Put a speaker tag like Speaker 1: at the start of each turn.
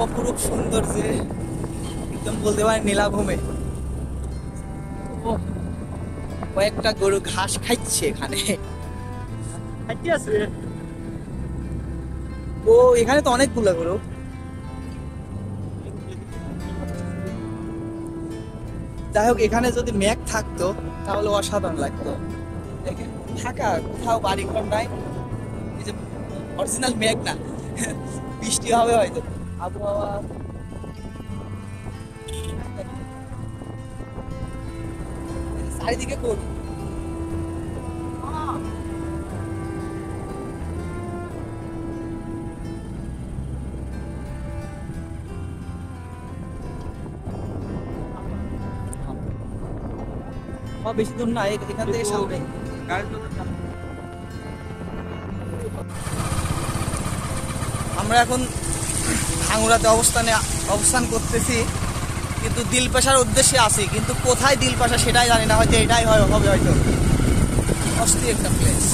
Speaker 1: অপরূপ সৌন্দর্যে একদম বলতে পারেন নীলাভূমে। কয়েকটা গরু ঘাস খাইছে এখানে। ও এখানে তো অনেকগুলো গরু। যাই হোক, এখানে যদি মেঘ থাকতো তাহলে অসাধারণ লাগতো। এখানে থাকা কোথাও বাড়ি ঘর নাই, এই যে অরিজিনাল মেঘ না। বৃষ্টি হবে হয়তো, আবহাওয়া। চারিদিকে গরু। বেশি দূর না, এখান থেকে সামনে। আমরা এখন ভাঙ্গুড়াতে অবস্থান করতেছি, কিন্তু দিলপাশার উদ্দেশ্যে আছি, কিন্তু কোথায় দিলপাশা সেটাই জানি না। হয়তো এটাই হবে হয়তো। অস্থির একটা প্লেস।